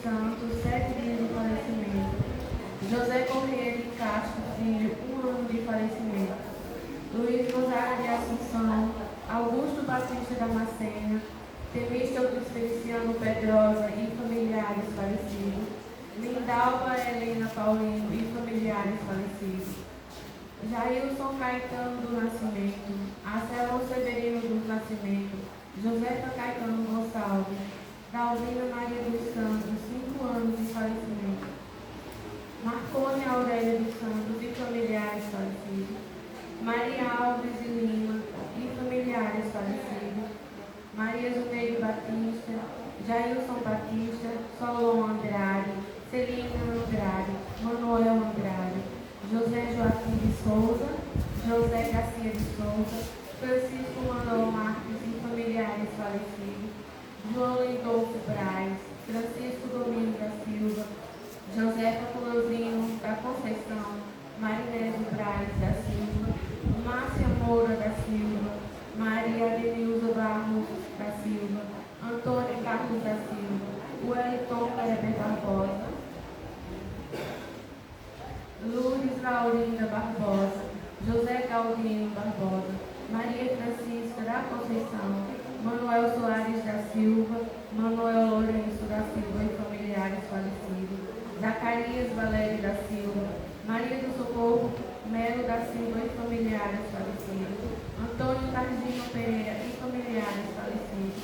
Santos, 7 dias de falecimento. José Corrêa de Castro Filho, 1 ano de falecimento. Luiz Gonzaga de Assunção, Augusto Batista Damasceno, Temístocles Feliciano Pedrosa e familiares falecidos. Lindalva Helena Paulino e familiares falecidos. Jailson Caetano do Nascimento, Acelon Severino do Nascimento, Josefa Caetano Gonçalves, Dalvina Maria dos Santos, 5 anos de falecimento. Marcone Aurélia dos Santos e familiares falecidos. Maria Alves de Lima e familiares falecidos. Maria Zuneide Batista, Jailson Batista, Solon Andrade, Celina Andrade, Manuel Andrade, José Joaquim de Souza, José Garcia de Souza, Francisco Manuel Marques e familiares falecidos. João Lindolfo Braz, Francisco Domingos da Silva, Josefa Colosino da Conceição, Marinésio Braz da Silva, Márcia Moura da Silva, Maria Denilza Barros da Silva, Antônio Carlos da Silva, Wellington Kleber Barbosa, Lourdes Laurinda Barbosa, José Galdino Barbosa, Maria Francisca da Conceição, Manuel Soares da Silva, Manuel Lourenço da Silva e familiares falecidos, Zacarias Valério da Silva, Maria do Socorro Melo da Silva e familiares falecidos, Antônio Targino Pereira e familiares falecidos,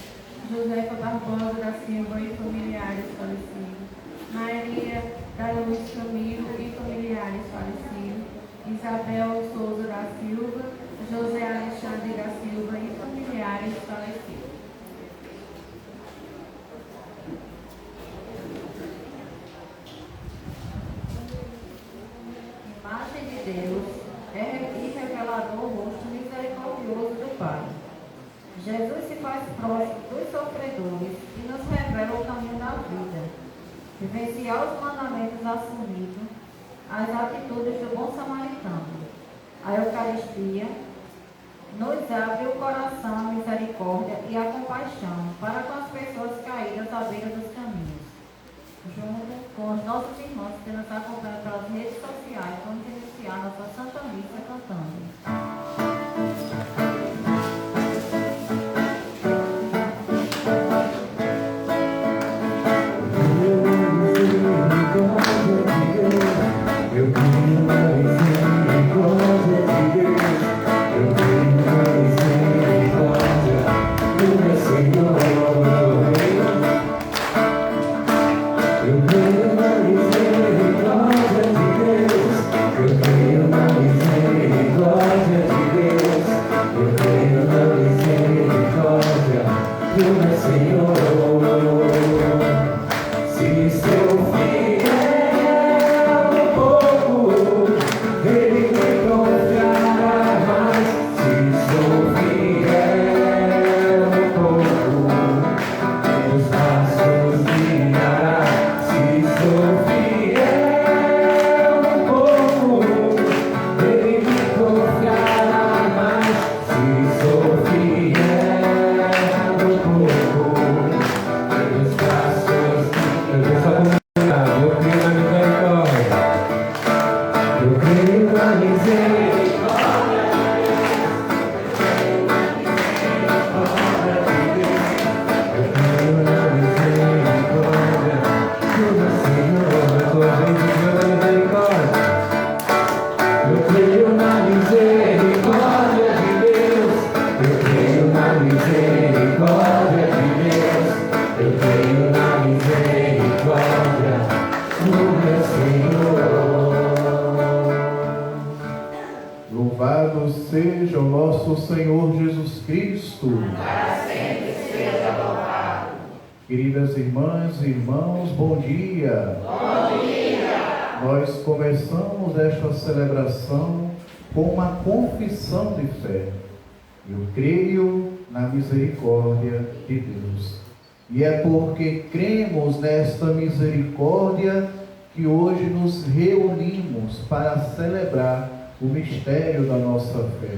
Josefa Barbosa da Silva e familiares falecidos, Maria da Luz Camilo e familiares falecidos, Isabel Souza da Silva, José Alexandre da Silva e familiares falecidos. Imagem de Deus e revelador o rosto misericordioso do Pai. Jesus se faz próximo dos sofredores e nos revela o caminho da vida. Vivenciar os mandamentos assumidos, as atitudes do bom samaritano. A Eucaristia nos abre o coração, a misericórdia e a compaixão para com as pessoas caídas à beira dos caminhos. Junto com os nossos irmãos que nos acompanham pelas redes sociais, vamos iniciar nossa Santa Missa cantando. Louvado seja o nosso Senhor Jesus Cristo. Para sempre seja louvado. Queridas irmãs e irmãos, bom dia. Bom dia. Nós começamos esta celebração com uma confissão de fé. Eu creio na misericórdia de Deus. E é porque cremos nesta misericórdia que hoje nos reunimos para celebrar o mistério da nossa fé.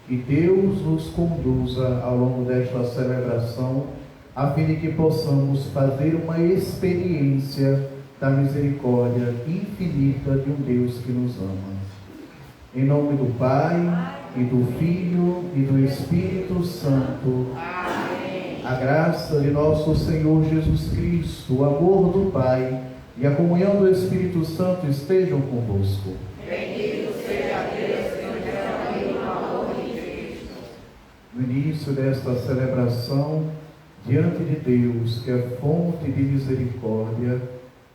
Que Deus nos conduza ao longo desta celebração a fim de que possamos fazer uma experiência da misericórdia infinita de um Deus que nos ama. Em nome do Pai, e do Filho, e do Espírito Santo. Amém. A graça de nosso Senhor Jesus Cristo, o amor do Pai e a comunhão do Espírito Santo estejam convosco. Bendito seja Deus que nos reuniu no amor de Cristo. No início desta celebração, diante de Deus, que é fonte de misericórdia,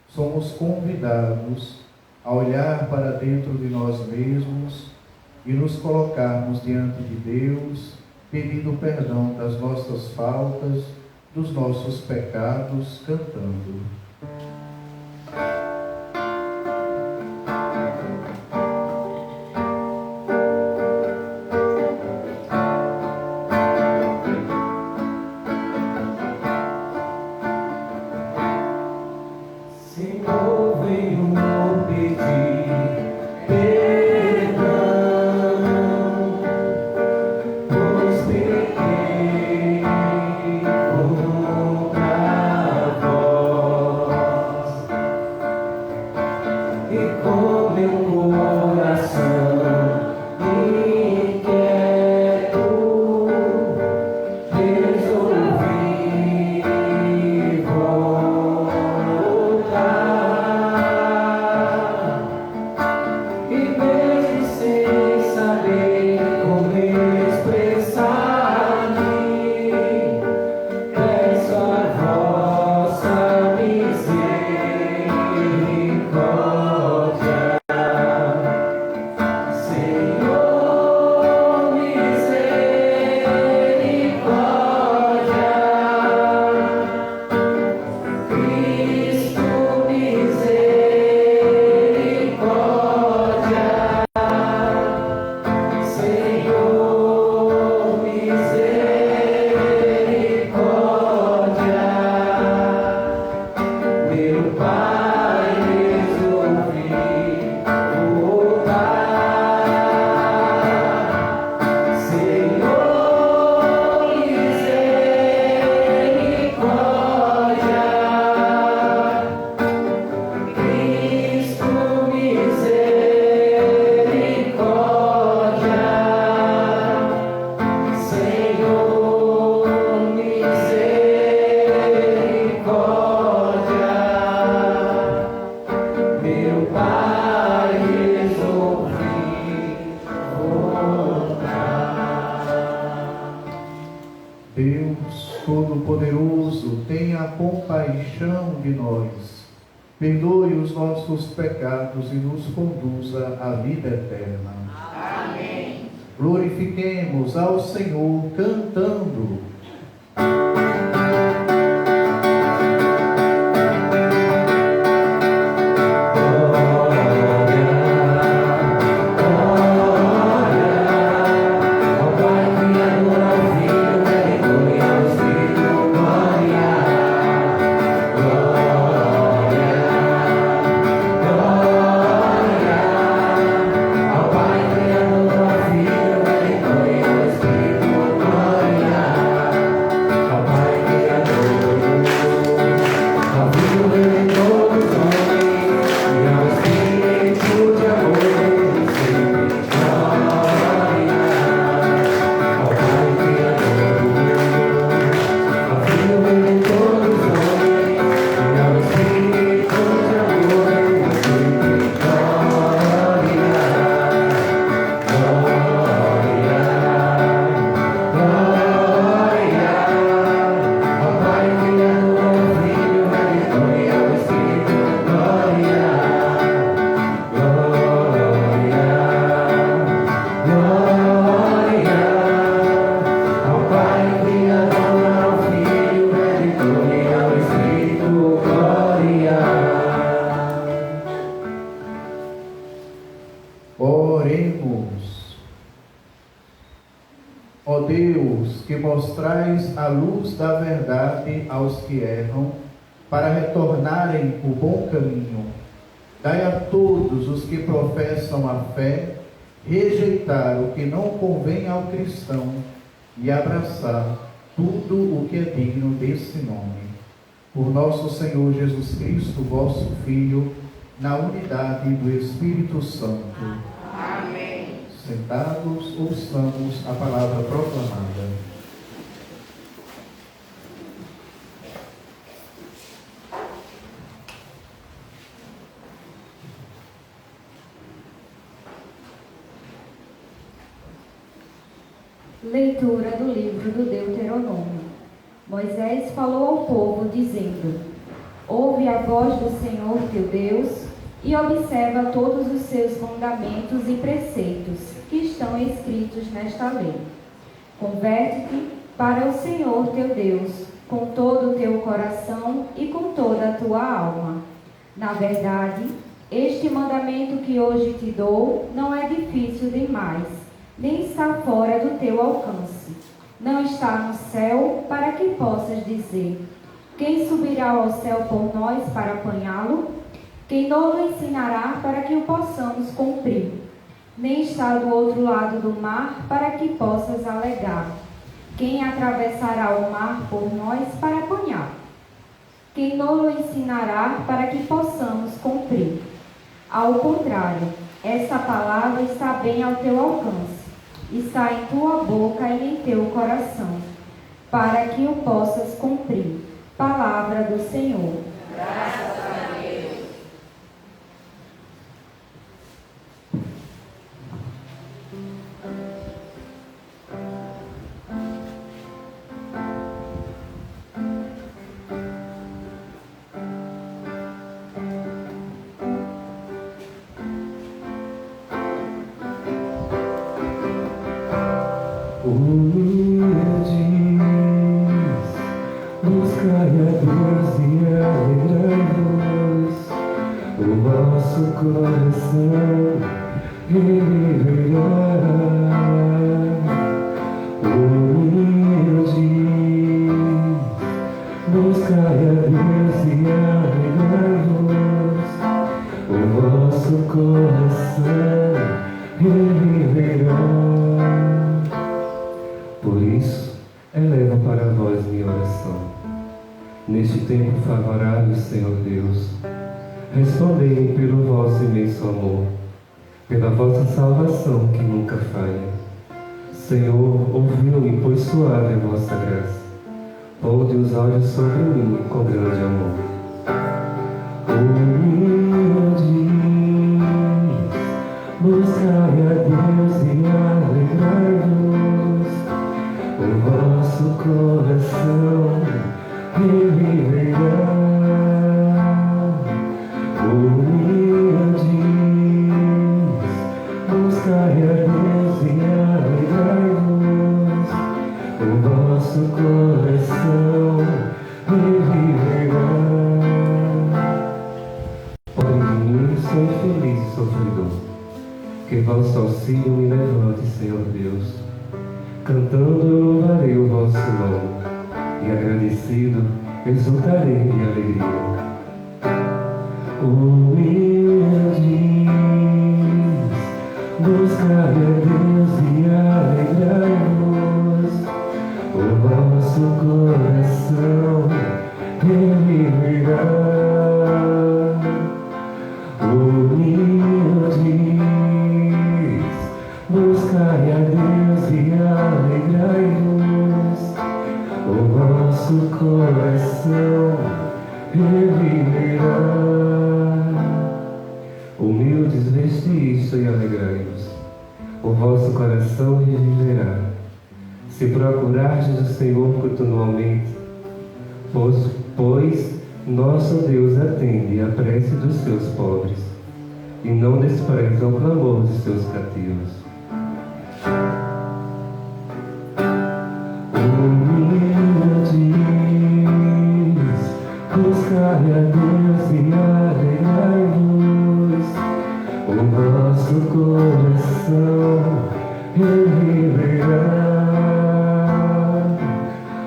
somos convidados a olhar para dentro de nós mesmos e nos colocarmos diante de Deus, pedindo perdão das nossas faltas, dos nossos pecados, cantando. Todo-Poderoso, tenha compaixão de nós, perdoe os nossos pecados e nos conduza à vida eterna. Amém. Glorifiquemos ao Senhor cantando. Ó Deus, que mostrais a luz da verdade aos que erram, para retornarem o bom caminho, dai a todos os que professam a fé, rejeitar o que não convém ao cristão e abraçar tudo o que é digno desse nome. Por nosso Senhor Jesus Cristo, vosso Filho, na unidade do Espírito Santo. Amém. Sentados, ouçamos a palavra proclamada. Leitura do livro do Deuteronômio. Moisés falou ao povo, dizendo: Ouve a voz do Senhor teu Deus e observa todos os seus mandamentos e preceitos que estão escritos nesta lei. Converte-te para o Senhor teu Deus com todo o teu coração e com toda a tua alma. Na verdade, este mandamento que hoje te dou não é difícil demais, nem está fora do teu alcance. Não está no céu para que possas dizer: quem subirá ao céu por nós para apanhá-lo? Quem nos ensinará para que o possamos cumprir? Nem está do outro lado do mar para que possas alegar: quem atravessará o mar por nós para apanhar? Quem nos ensinará para que possamos cumprir? Ao contrário, essa palavra está bem ao teu alcance, está em tua boca e em teu coração, para que o possas cumprir. Palavra do Senhor. Graças a Deus. Buscai a Deus e alegrai-vos, o vosso coração viverá. Humildes, buscai a Deus e alegrai-vos, o vosso coração viverá. Por isso, eleva para vós minha oração. Neste tempo favorável, Senhor Deus, respondei-me pelo vosso imenso amor, pela vossa salvação que nunca falha. Senhor, ouviu-me, pois suave é a vossa graça. Ponde os olhos sobre mim com grande amor. Humildes, buscai a Deus e alegrai-vos, o vosso coração reviverá. Humildes, buscai a Deus e alegrai-vos, o vosso coração reviverá. Pobre de mim, sou infeliz e sofredor, que vosso auxílio me levante, Senhor Deus. Cantando eu louvarei o vosso nome, e agradecido exultarei de alegria. Humildes, buscai a Deus e alegrai-vos, o vosso coração reviverá. Humildes, buscai a Deus e alegrai-vos, o vosso coração reviverá. Humildes, veste isto e alegrai-vos, o vosso coração reviverá. Se procurardes o Senhor continuamente, pois nosso Deus atende a prece dos seus pobres e não despreza o clamor dos seus cativos. Humildes, buscai a Deus e alegrai-vos, o vosso coração reviverá.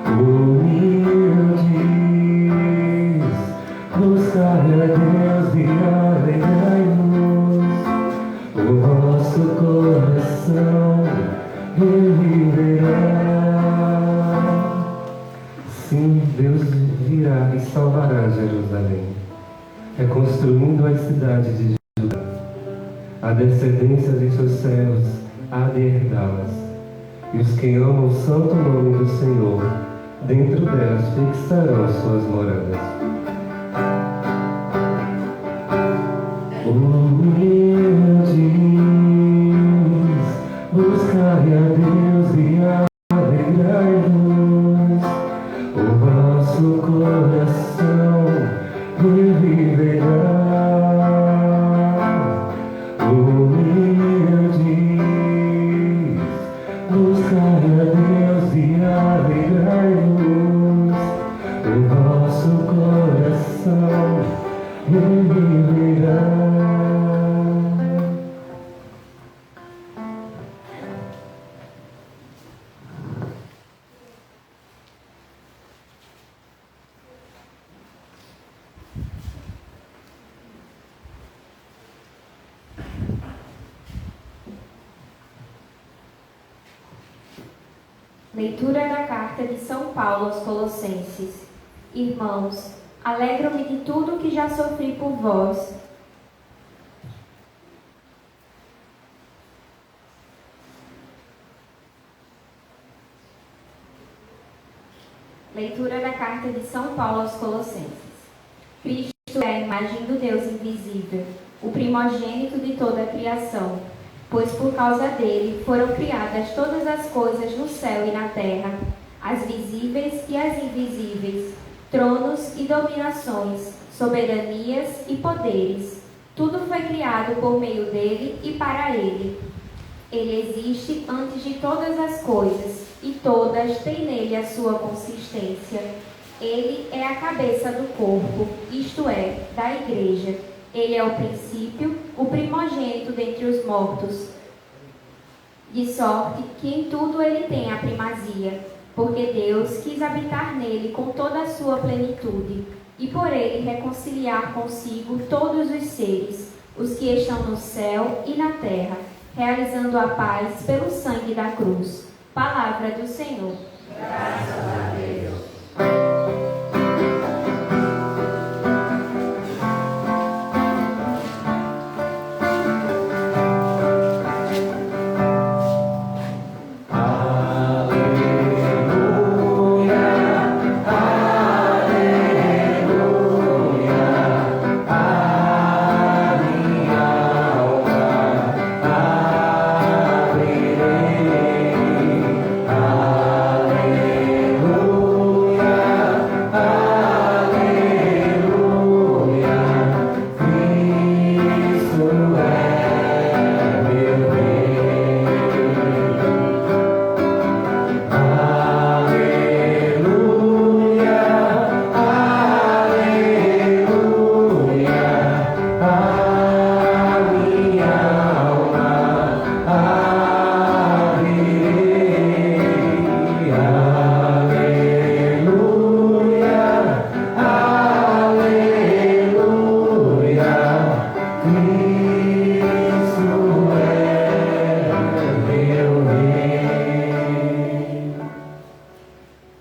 Humildes, buscai a Deus e alegrai-vos, o vosso coração Jerusalém, reconstruindo a cidade de Judá. A descendência de seus servos há de herdá-las, e os que amam o santo nome do Senhor, dentro delas fixarão suas moradas. Humildes, buscai a Deus e alegrai-vos, o vosso coração reviverá. Humildes, buscai a Deus e alegrai-vos, o vosso coração reviverá. Leitura da Carta de São Paulo aos Colossenses. Irmãos, alegro-me de tudo que já sofri por vós. Leitura da Carta de São Paulo aos Colossenses. Cristo é a imagem do Deus invisível, o primogênito de toda a criação, pois por causa dele foram criadas todas as coisas no céu e na terra, as visíveis e as invisíveis, tronos e dominações, soberanias e poderes. Tudo foi criado por meio dele e para ele. Ele existe antes de todas as coisas, e todas têm nele a sua consistência. Ele é a cabeça do corpo, isto é, da igreja. Ele é o princípio, o primogênito dentre os mortos, de sorte que em tudo ele tem a primazia, porque Deus quis habitar nele com toda a sua plenitude, e por ele reconciliar consigo todos os seres, os que estão no céu e na terra, realizando a paz pelo sangue da cruz. Palavra do Senhor. Graças a Deus.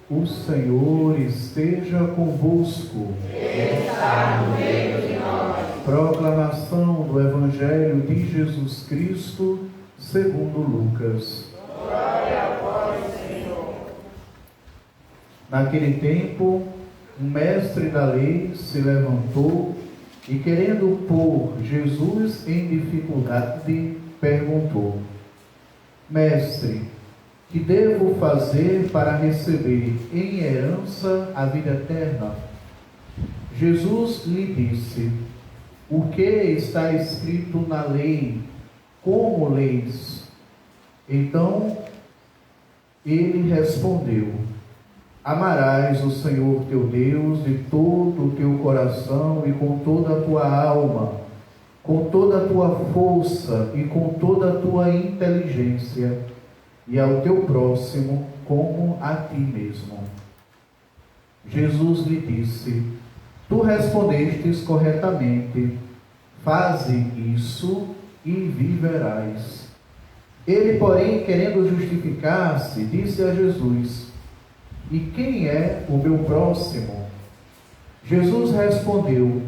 O Senhor esteja convosco. Ele está no meio de nós. Proclamação do Evangelho de Jesus Cristo, segundo Lucas. Glória a vós, Senhor. Naquele tempo, um mestre da lei se levantou e, querendo pôr Jesus em dificuldade, perguntou: Mestre, que devo fazer para receber em herança a vida eterna? Jesus lhe disse: O que está escrito na lei? Como leis? Então ele respondeu: Amarás o Senhor teu Deus de todo o teu coração e com toda a tua alma, com toda a tua força e com toda a tua inteligência, e ao teu próximo como a ti mesmo. Jesus lhe disse: Tu respondestes corretamente, faze isso e viverás. Ele, porém, querendo justificar-se, disse a Jesus: E quem é o meu próximo? Jesus respondeu: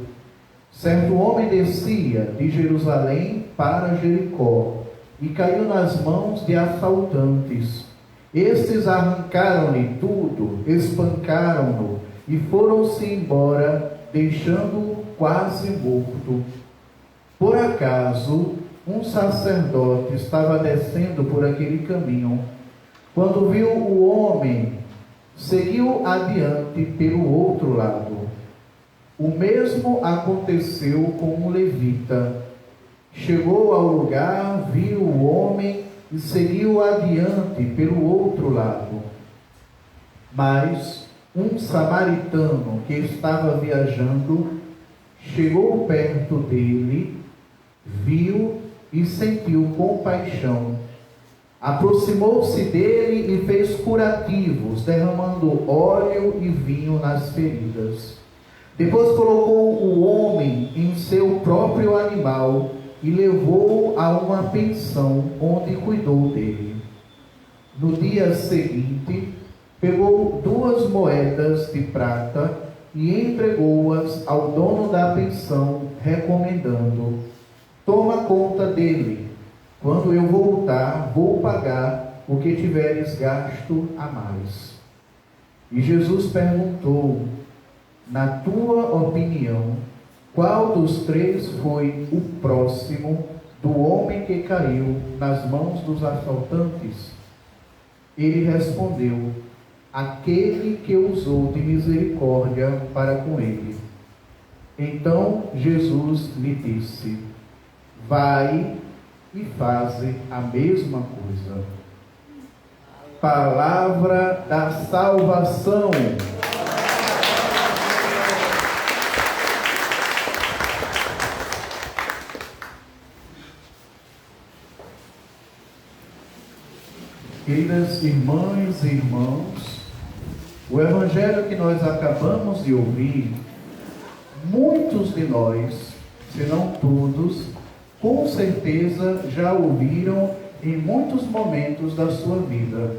certo homem descia de Jerusalém para Jericó e caiu nas mãos de assaltantes. Estes arrancaram-lhe tudo, espancaram-no e foram-se embora, deixando-o quase morto. Por acaso, um sacerdote estava descendo por aquele caminho. Quando viu o homem, seguiu adiante pelo outro lado. O mesmo aconteceu com um levita. Chegou ao lugar, viu o homem e seguiu adiante pelo outro lado. Mas um samaritano que estava viajando chegou perto dele, viu e sentiu compaixão. Aproximou-se dele e fez curativos, derramando óleo e vinho nas feridas. Depois colocou o homem em seu próprio animal e levou-o a uma pensão, onde cuidou dele. No dia seguinte, pegou 2 moedas de prata e entregou-as ao dono da pensão, recomendando: toma conta dele. Quando eu voltar, vou pagar o que tiveres gasto a mais. E Jesus perguntou: na tua opinião, qual dos 3 foi o próximo do homem que caiu nas mãos dos assaltantes? Ele respondeu: aquele que usou de misericórdia para com ele. Então Jesus lhe disse: vai e faze a mesma coisa. Palavra da salvação. Queridas irmãs e irmãos, o Evangelho que nós acabamos de ouvir, muitos de nós, se não todos, com certeza já ouviram em muitos momentos da sua vida.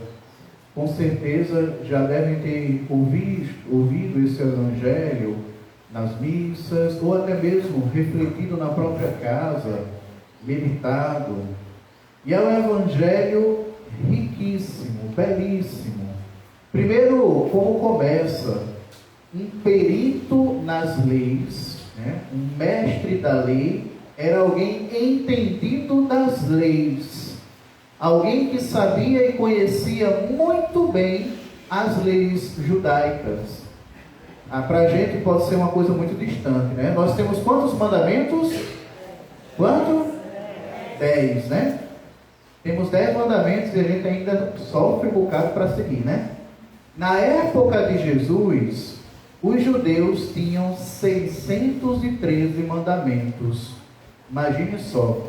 Com certeza já devem ter ouvido esse Evangelho nas missas, ou até mesmo refletido na própria casa, meditado. E é um Evangelho riquíssimo, belíssimo. Primeiro, como começa? Um perito nas leis, um mestre da lei, era alguém entendido das leis, alguém que sabia e conhecia muito bem as leis judaicas. Para a gente pode ser uma coisa muito distante, né? Nós temos quantos mandamentos? Quanto? 10, né? Temos 10 mandamentos e a gente ainda sofre um bocado para seguir, né? Na época de Jesus, os judeus tinham 613 mandamentos. Imagine só.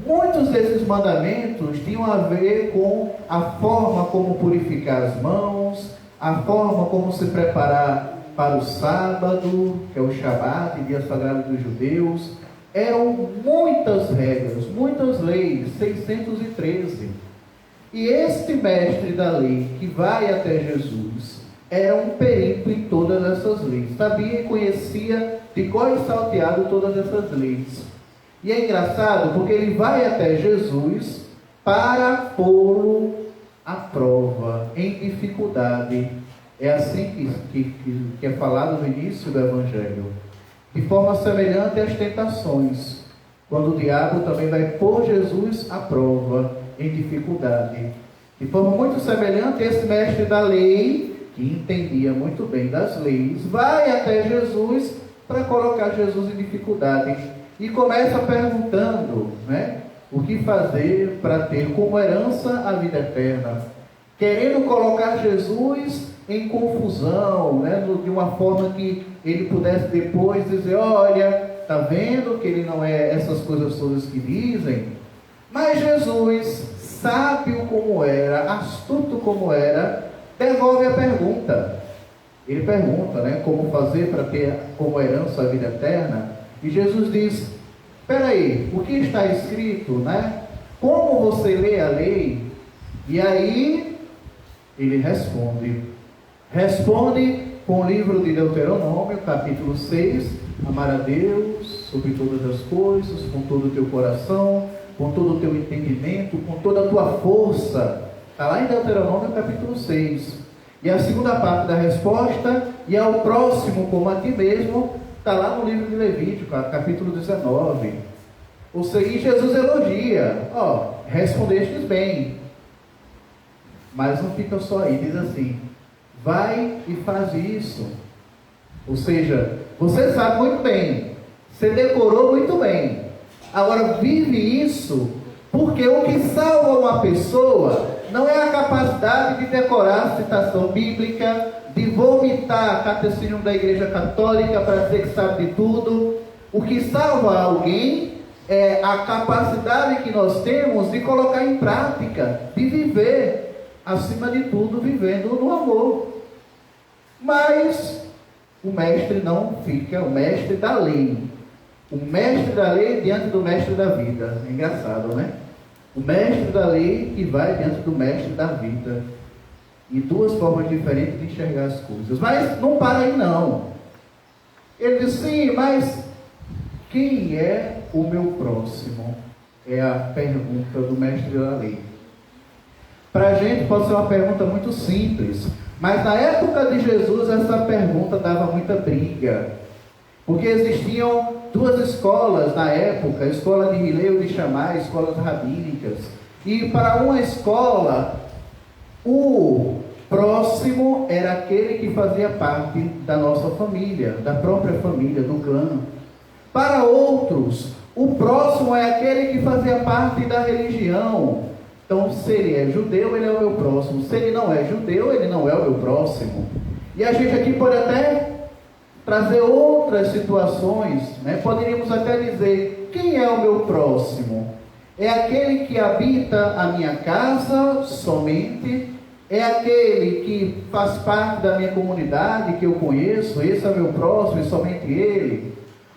Muitos desses mandamentos tinham a ver com a forma como purificar as mãos, a forma como se preparar para o sábado, que é o Shabat, dia sagrado dos judeus. Eram muitas regras, muitas leis, 613. E este mestre da lei, que vai até Jesus, era um perito em todas essas leis. Sabia e conhecia de cor e salteado todas essas leis. E é engraçado porque ele vai até Jesus para pô-lo à prova, em dificuldade. É assim que é falado no início do Evangelho. De forma semelhante às tentações, quando o diabo também vai pôr Jesus à prova, em dificuldade. De forma muito semelhante, esse mestre da lei, que entendia muito bem das leis, vai até Jesus para colocar Jesus em dificuldade. E começa perguntando, o que fazer para ter como herança a vida eterna. Querendo colocar Jesus em confusão, de uma forma que ele pudesse depois dizer: olha, está vendo que ele não é essas coisas todas que dizem? Mas Jesus, sábio como era, astuto como era, devolve a pergunta. Ele pergunta, como fazer para ter como herança a vida eterna? E Jesus diz: espera aí, o que está escrito, Como você lê a lei? E aí ele responde: Responde com o livro de Deuteronômio, capítulo 6, amar a Deus sobre todas as coisas, com todo o teu coração, com todo o teu entendimento, com toda a tua força. Está lá em Deuteronômio, capítulo 6. E a segunda parte da resposta, e ao próximo como a ti mesmo, está lá no livro de Levítico, capítulo 19. Ou seja, e Jesus elogia, respondestes bem. Mas não fica só aí, diz assim, vai e faz isso. Ou seja, você sabe muito bem, você decorou muito bem. Agora vive isso, porque o que salva uma pessoa não é a capacidade de decorar a citação bíblica, de vomitar catecismo da Igreja Católica para dizer que sabe de tudo. O que salva alguém é a capacidade que nós temos de colocar em prática, de viver, acima de tudo, vivendo no amor. Mas o mestre não fica, o mestre da lei. O mestre da lei diante do mestre da vida. É engraçado, né? O mestre da lei que vai diante do mestre da vida. E duas formas diferentes de enxergar as coisas. Mas não para aí não. Ele diz, sim, mas quem é o meu próximo? É a pergunta do mestre da lei. Para a gente pode ser uma pergunta muito simples. Mas na época de Jesus essa pergunta dava muita briga. Porque existiam duas escolas na época, a escola de Hilel e de Shammai, escolas rabínicas. E para uma escola, o próximo era aquele que fazia parte da nossa família, da própria família, do clã. Para outros, o próximo é aquele que fazia parte da religião. Então, se ele é judeu, ele é o meu próximo. Se ele não é judeu, ele não é o meu próximo. E a gente aqui pode até trazer outras situações, né? Poderíamos até dizer, quem é o meu próximo? É aquele que habita a minha casa somente? É aquele que faz parte da minha comunidade, que eu conheço? Esse é o meu próximo e somente ele?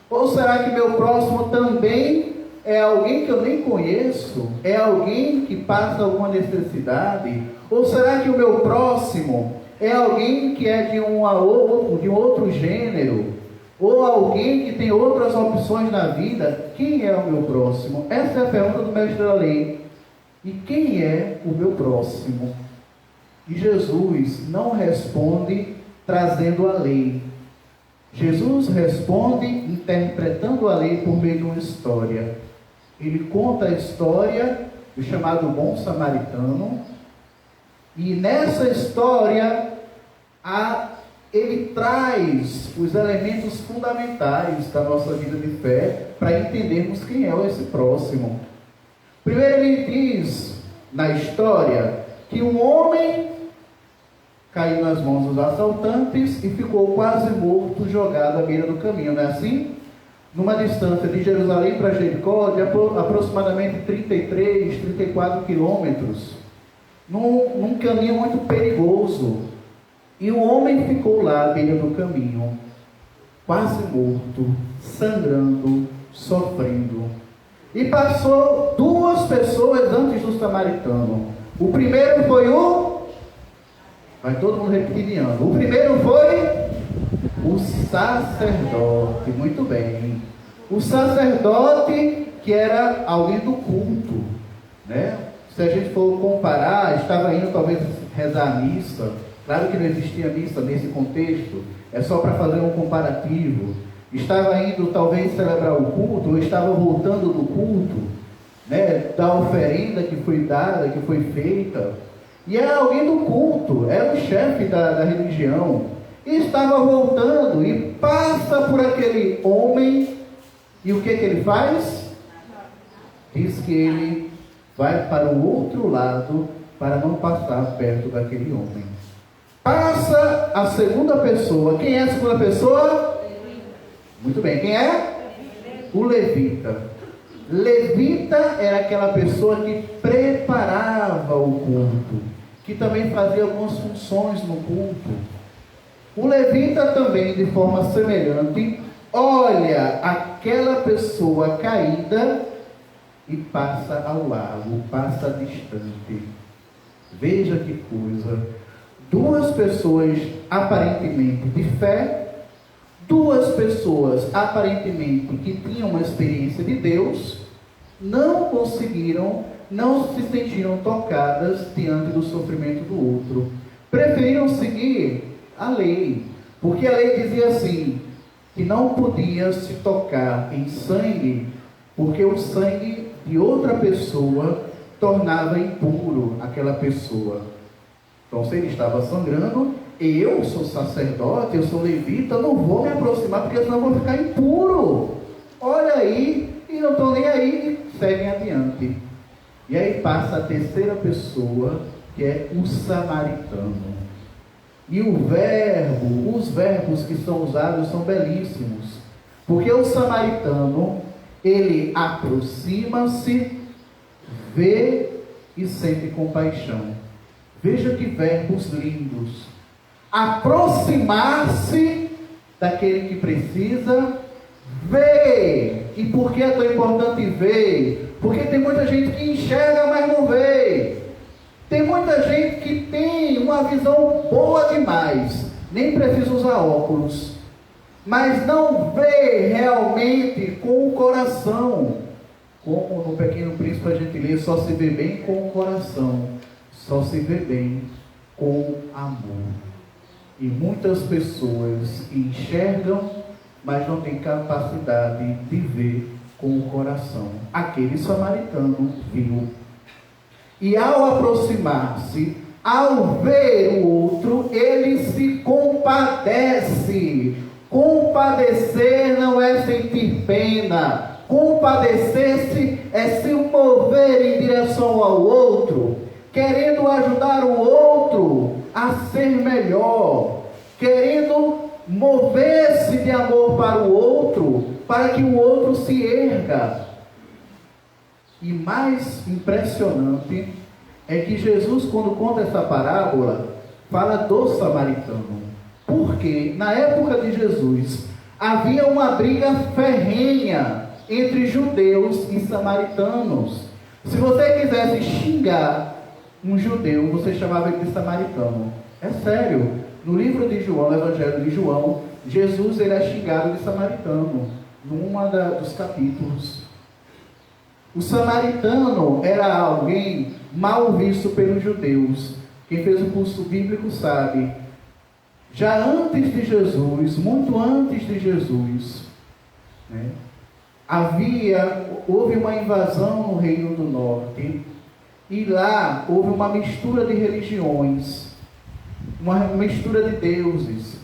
Ou será que meu próximo também é alguém que eu nem conheço? É alguém que passa alguma necessidade? Ou será que o meu próximo é alguém que é de um outro gênero? Ou alguém que tem outras opções na vida? Quem é o meu próximo? Essa é a pergunta do mestre da lei. E quem é o meu próximo? E Jesus não responde trazendo a lei. Jesus responde interpretando a lei por meio de uma história. Ele conta a história do chamado Bom Samaritano. E nessa história, ele traz os elementos fundamentais da nossa vida de fé para entendermos quem é esse próximo. Primeiro ele diz na história que um homem caiu nas mãos dos assaltantes e ficou quase morto, jogado à beira do caminho, não é assim? Numa distância de Jerusalém para Jericó de aproximadamente 33, 34 quilômetros, num caminho muito perigoso. E o homem ficou lá à beira do caminho, quase morto, sangrando, sofrendo. E passou duas pessoas antes do samaritano. O primeiro foi vai todo mundo repetindo. O primeiro foi o sacerdote. Muito bem. O sacerdote que era alguém do culto, né? Se a gente for comparar, estava indo talvez rezar a missa. Claro que não existia missa nesse contexto. É só para fazer um comparativo. Estava indo talvez celebrar o culto, ou estava voltando do culto, né? Da oferenda que foi dada, que foi feita. E era alguém do culto, era o chefe da religião. E estava voltando e passa por aquele homem. E o que ele faz? Diz que ele vai para o outro lado para não passar perto daquele homem. Passa a segunda pessoa. Quem é a segunda pessoa? Muito bem, quem é? O levita. Levita era aquela pessoa que preparava o culto, que também fazia algumas funções no culto. O levita também, de forma semelhante, olha aquela pessoa caída e passa ao lado, passa distante. Veja que coisa. Duas pessoas aparentemente de fé, duas pessoas aparentemente que tinham uma experiência de Deus, não conseguiram, não se sentiram tocadas diante do sofrimento do outro. Preferiram seguir a lei, porque a lei dizia assim, que não podia se tocar em sangue, porque o sangue de outra pessoa tornava impuro aquela pessoa. Então, se ele estava sangrando, eu sou sacerdote, eu sou levita, eu não vou me aproximar, porque senão eu vou ficar impuro. Olha aí, e não estou nem aí, e seguem adiante. E aí passa a terceira pessoa, que é o samaritano. E os verbos que são usados são belíssimos. Porque o samaritano, ele aproxima-se, vê e sente compaixão. Veja que verbos lindos. Aproximar-se daquele que precisa, ver. E por que é tão importante ver? Porque tem muita gente que enxerga, mas não vê. Tem muita gente que tem uma visão boa demais, nem precisa usar óculos, mas não vê realmente com o coração. Como no Pequeno Príncipe a gente lê, só se vê bem com o coração, só se vê bem com amor. E muitas pessoas enxergam, mas não têm capacidade de ver com o coração. Aquele samaritano viu. E ao aproximar-se, ao ver o outro, ele se compadece. Compadecer não é sentir pena. Compadecer-se é se mover em direção ao outro, querendo ajudar o outro a ser melhor, querendo mover-se de amor para o outro, para que o outro se erga. E mais impressionante é que Jesus, quando conta essa parábola, fala do samaritano. Porque na época de Jesus havia uma briga ferrenha entre judeus e samaritanos. Se você quisesse xingar um judeu, você chamava ele de samaritano. É sério. No livro de João, no Evangelho de João, Jesus ele é xingado de samaritano, dos capítulos. O samaritano era alguém mal visto pelos judeus. Quem fez o curso bíblico sabe. Já antes de Jesus, muito antes de Jesus, né, houve uma invasão no Reino do Norte, e lá houve uma mistura de religiões, uma mistura de deuses,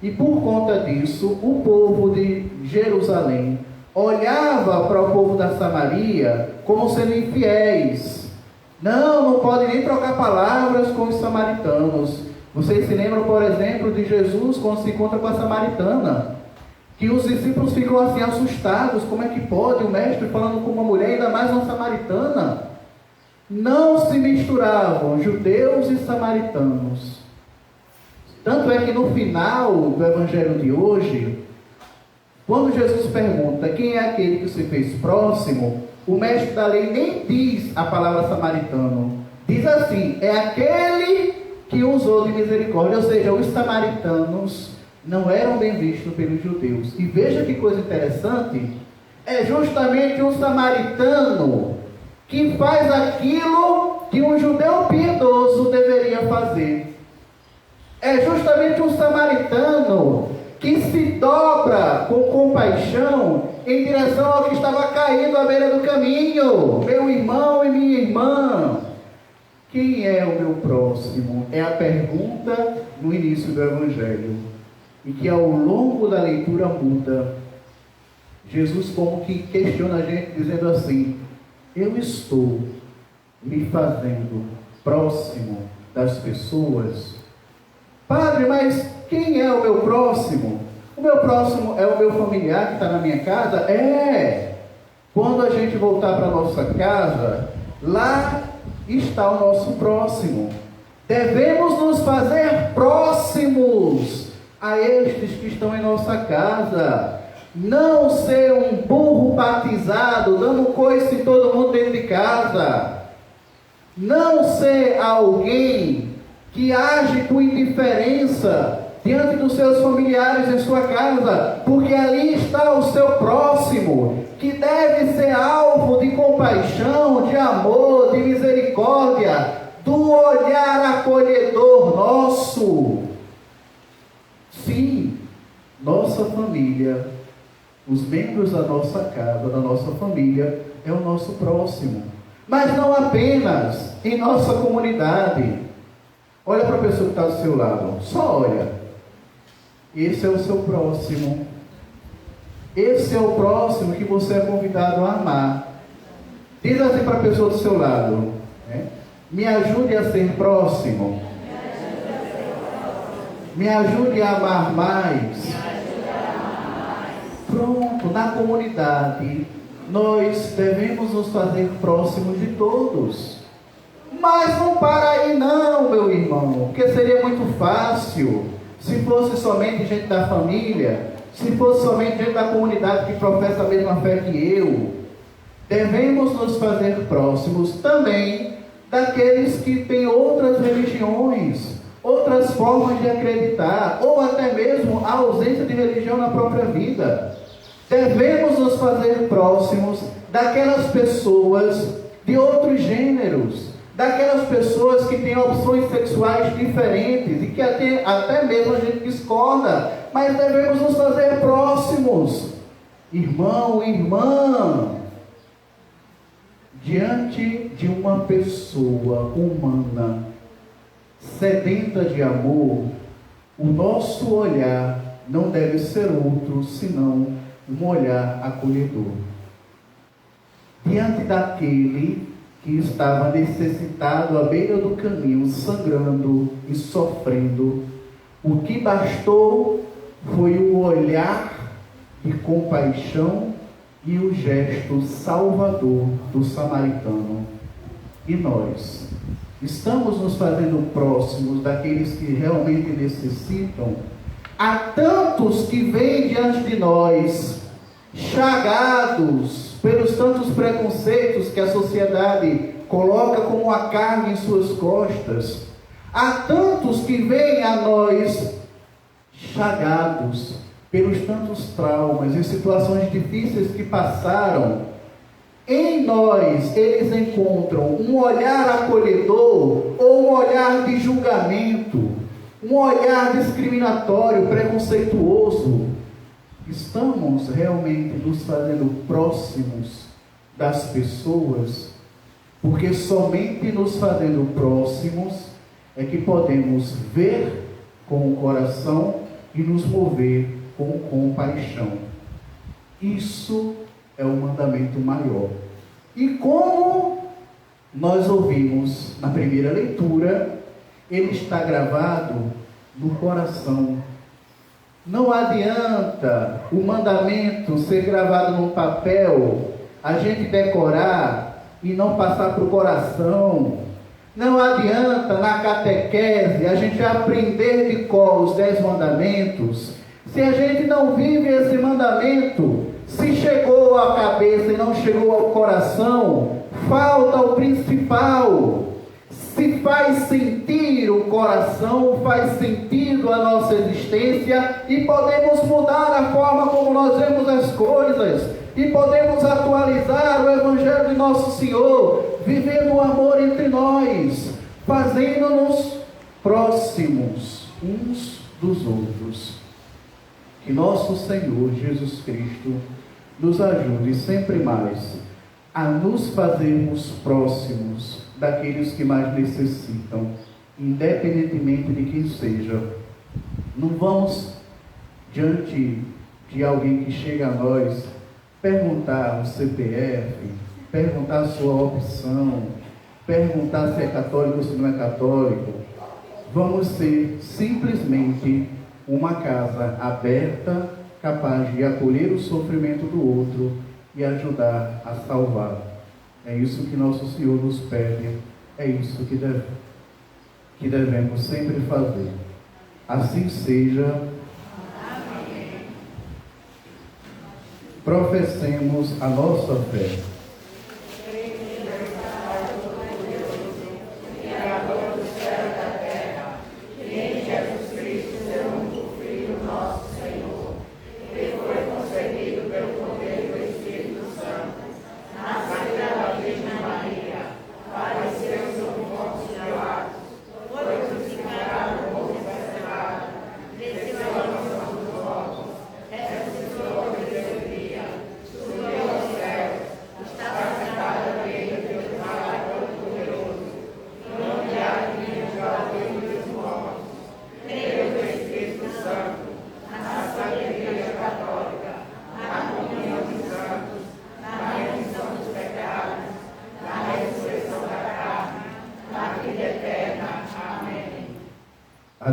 e por conta disso, o povo de Jerusalém olhava para o povo da Samaria como sendo infiéis. Não pode nem trocar palavras com os samaritanos. Vocês se lembram, por exemplo, de Jesus quando se encontra com a samaritana, que os discípulos ficam assim assustados, como é que pode o mestre falando com uma mulher, ainda mais uma samaritana? Não se misturavam judeus e samaritanos. Tanto é que no final do Evangelho de hoje, quando Jesus pergunta quem é aquele que se fez próximo, o mestre da lei nem diz a palavra samaritano. Diz assim, é aquele que usou de misericórdia. Ou seja, os samaritanos não eram bem vistos pelos judeus. E veja que coisa interessante, é justamente um samaritano que faz aquilo que um judeu piedoso deveria fazer. É justamente um samaritano que se dobra com compaixão em direção ao que estava caído à beira do caminho. Meu irmão e minha irmã, quem é o meu próximo? É a pergunta no início do Evangelho, e que ao longo da leitura muda. Jesus como que questiona a gente, dizendo assim, eu estou me fazendo próximo das pessoas? Padre, mas quem é o meu próximo? O meu próximo é o meu familiar que está na minha casa? É! Quando a gente voltar para a nossa casa, lá está o nosso próximo. Devemos nos fazer próximos a estes que estão em nossa casa. Não ser um burro batizado, dando coice em todo mundo dentro de casa. Não ser alguém que age com indiferença diante dos seus familiares em sua casa, porque ali está o seu próximo, que deve ser alvo de compaixão, de amor, de misericórdia, do olhar acolhedor nosso. Sim, nossa família, os membros da nossa casa, da nossa família, é o nosso próximo. Mas não apenas em nossa comunidade. Olha para a pessoa que está do seu lado, só olha. Esse é o seu próximo. Esse é o próximo que você é convidado a amar. Diz assim para a pessoa do seu lado, né? Me ajude a ser próximo. Me ajude a amar mais. Pronto, na comunidade, nós devemos nos fazer próximos de todos. Mas não para aí não, meu irmão, porque seria muito fácil se fosse somente gente da família, se fosse somente gente da comunidade que professa a mesma fé que eu. Devemos nos fazer próximos também daqueles que têm outras religiões, outras formas de acreditar, ou até mesmo a ausência de religião na própria vida. Devemos nos fazer próximos daquelas pessoas de outros gêneros, daquelas pessoas que têm opções sexuais diferentes e que até mesmo a gente discorda, mas devemos nos fazer próximos. Irmão, irmã, diante de uma pessoa humana sedenta de amor, o nosso olhar não deve ser outro senão um olhar acolhedor. Diante daquele que estava necessitado à beira do caminho, sangrando e sofrendo, o que bastou foi o olhar de compaixão e o gesto salvador do samaritano. E nós estamos nos fazendo próximos daqueles que realmente necessitam? Há tantos que vêm diante de nós, chagados pelos tantos preconceitos que a sociedade coloca como uma carga em suas costas. Há tantos que vêm a nós chagados pelos tantos traumas e situações difíceis que passaram. Em nós eles encontram um olhar acolhedor ou um olhar de julgamento, um olhar discriminatório, preconceituoso. Estamos realmente nos fazendo próximos das pessoas, porque somente nos fazendo próximos é que podemos ver com o coração e nos mover com compaixão. Isso é o mandamento maior. E como nós ouvimos na primeira leitura, ele está gravado no coração. Não adianta o mandamento ser gravado num papel, a gente decorar e não passar para o coração. Não adianta na catequese a gente aprender de cor os 10 mandamentos, se a gente não vive esse mandamento. Se chegou à cabeça e não chegou ao coração, falta o principal. Se faz sentir o coração, faz sentido a nossa existência e podemos mudar a forma como nós vemos as coisas e podemos atualizar o Evangelho de Nosso Senhor, vivendo o amor entre nós, fazendo-nos próximos uns dos outros. Que nosso Senhor Jesus Cristo nos ajude sempre mais a nos fazermos próximos daqueles que mais necessitam, independentemente de quem seja. Não vamos, diante de alguém que chega a nós, perguntar o CPF, perguntar a sua opção, perguntar se é católico ou se não é católico. Vamos ser simplesmente uma casa aberta, capaz de acolher o sofrimento do outro e ajudar a salvar. É isso que nosso Senhor nos pede, é isso que devemos sempre fazer. Assim seja. Amém. Professemos a nossa fé. Criador do céu e da terra,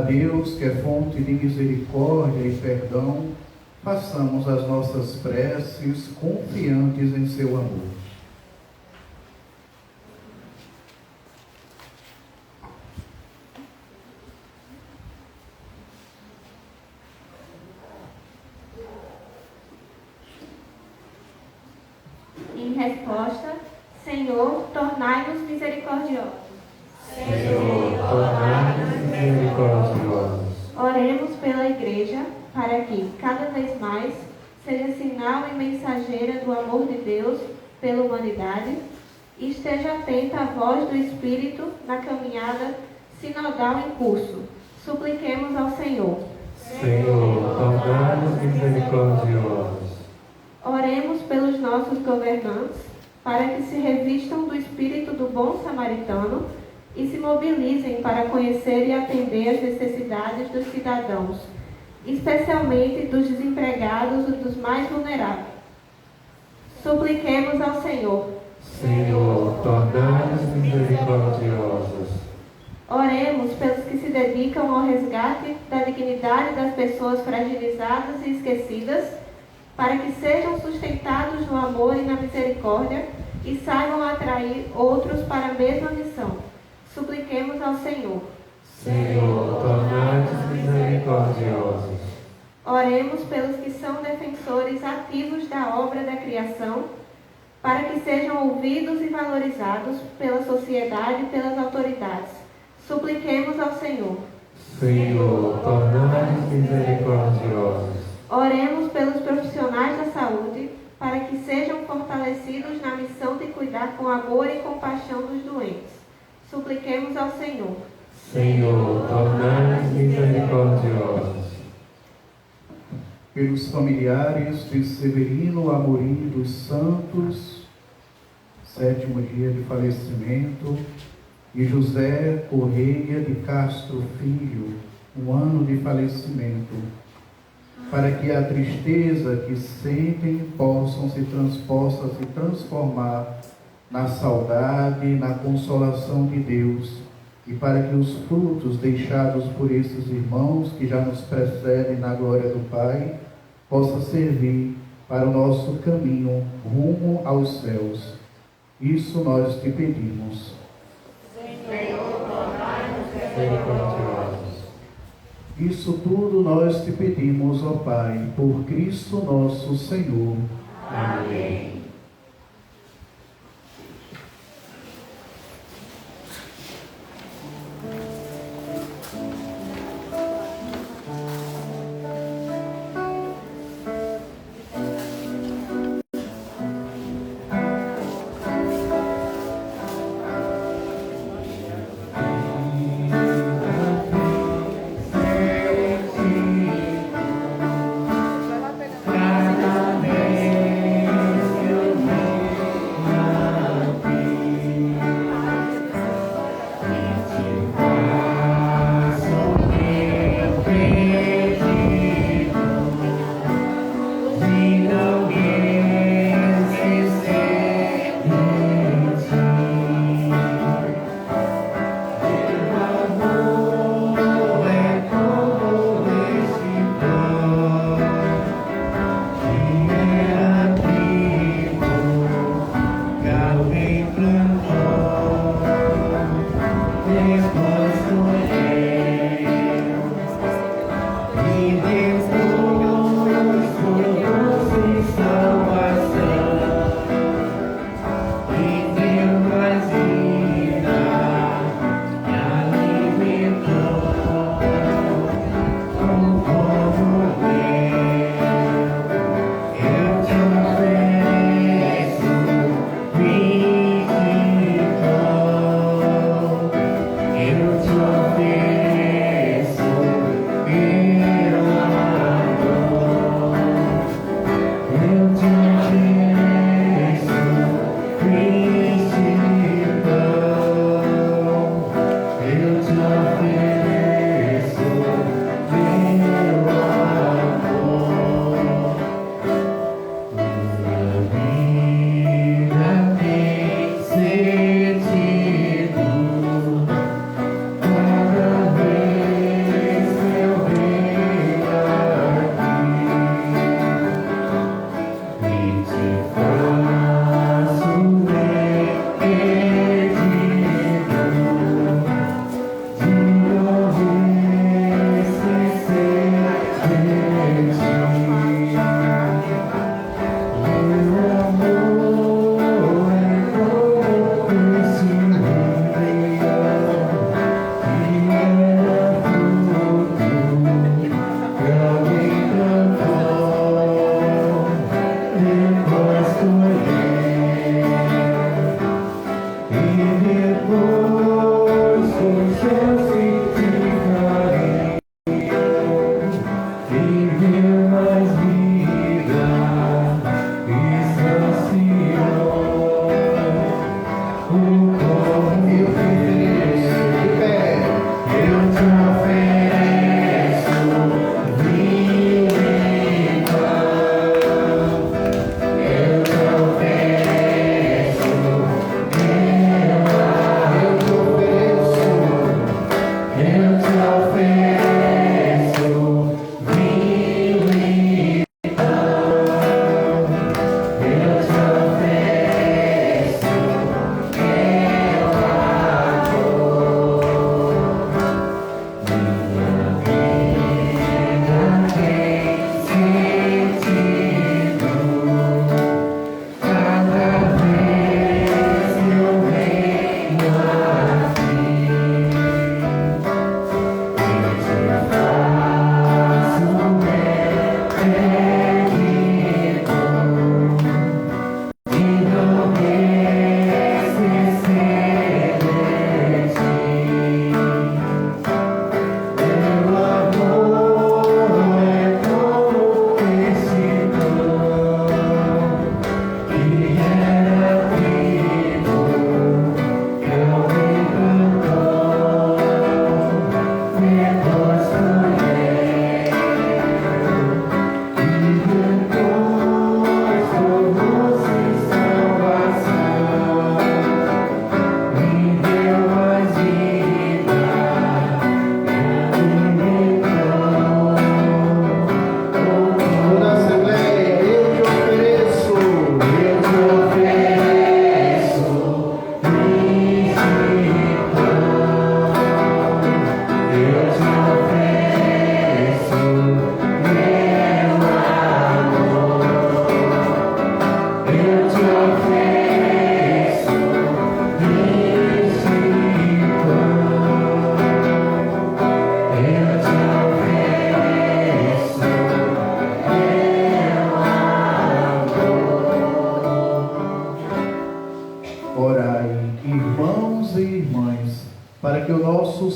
Deus, que é fonte de misericórdia e perdão, façamos as nossas preces confiantes em seu amor. Em resposta, Senhor, tornai-nos misericordiosos. Senhor, tornai-nos misericordiosos. Oremos pela Igreja, para que, cada vez mais, seja sinal e mensageira do amor de Deus pela humanidade e esteja atenta à voz do Espírito na caminhada sinodal em curso. Supliquemos ao Senhor. Senhor, tornai-nos misericordiosos. Oremos pelos nossos governantes, para que se revistam do espírito do bom samaritano e se mobilizem para conhecer e atender às necessidades dos cidadãos, especialmente dos desempregados e dos mais vulneráveis. Supliquemos ao Senhor. Senhor, tornai-nos misericordiosos. Oremos pelos que se dedicam ao resgate da dignidade das pessoas fragilizadas e esquecidas, para que sejam sustentados no amor e na misericórdia e saibam atrair outros para a mesma missão. Supliquemos ao Senhor. Senhor, tornai-nos misericordiosos. Oremos pelos que são defensores ativos da obra da criação, para que sejam ouvidos e valorizados pela sociedade e pelas autoridades. Supliquemos ao Senhor. Senhor, tornai-nos misericordiosos. Oremos pelos profissionais da saúde, para que sejam fortalecidos na missão de cuidar com amor e compaixão dos doentes. Supliquemos ao Senhor. Senhor, tornai-nos misericordiosos. Pelos familiares de Severino Amorim dos Santos, 7º dia de falecimento, e José Correia de Castro Filho, 1 ano de falecimento, para que a tristeza que sentem possa se transformar na saudade, na consolação de Deus, e para que os frutos deixados por esses irmãos que já nos precedem na glória do Pai, possa servir para o nosso caminho rumo aos céus. Isso nós te pedimos. Senhor, tornai-nos Misericordiosos. Isso tudo nós te pedimos, ó Pai, por Cristo nosso Senhor. Amém. Cada vez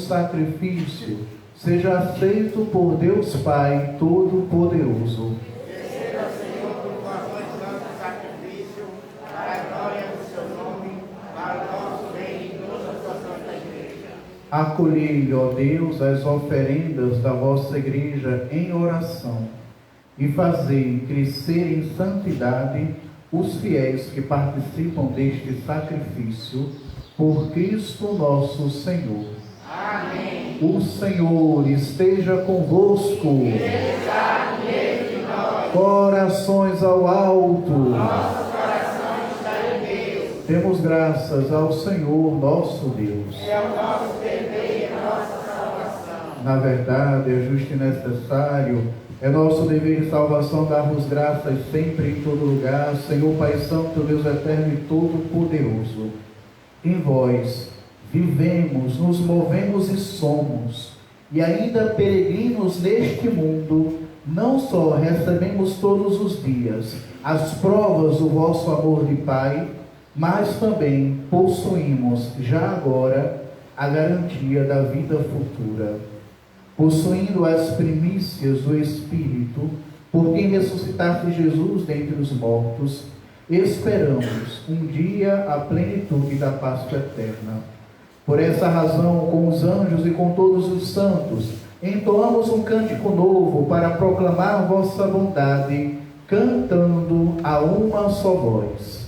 sacrifício seja aceito por Deus Pai Todo-Poderoso. Receba, Senhor, por vosso santo sacrifício, para a glória do seu nome, para o nosso bem e toda a sua santa igreja. Acolhei, ó Deus, as oferendas da vossa igreja em oração e fazei crescer em santidade os fiéis que participam deste sacrifício, por Cristo nosso Senhor. Amém. O Senhor esteja convosco. Está no meio de nós. Corações ao alto. Nosso coração está em Deus. Demos graças ao Senhor nosso Deus. É o nosso dever e a nossa salvação. Na verdade, é justo e necessário, é nosso dever de salvação darmos graças sempre em todo lugar, Senhor Pai Santo, Deus eterno e todo-poderoso. Em vós vivemos, nos movemos e somos, e ainda peregrinos neste mundo, não só recebemos todos os dias as provas do vosso amor de Pai, mas também possuímos já agora a garantia da vida futura. Possuindo as primícias do Espírito, por quem ressuscitaste Jesus dentre os mortos, esperamos um dia a plenitude da Páscoa eterna. Por essa razão, com os anjos e com todos os santos, entoamos um cântico novo para proclamar vossa bondade, cantando a uma só voz.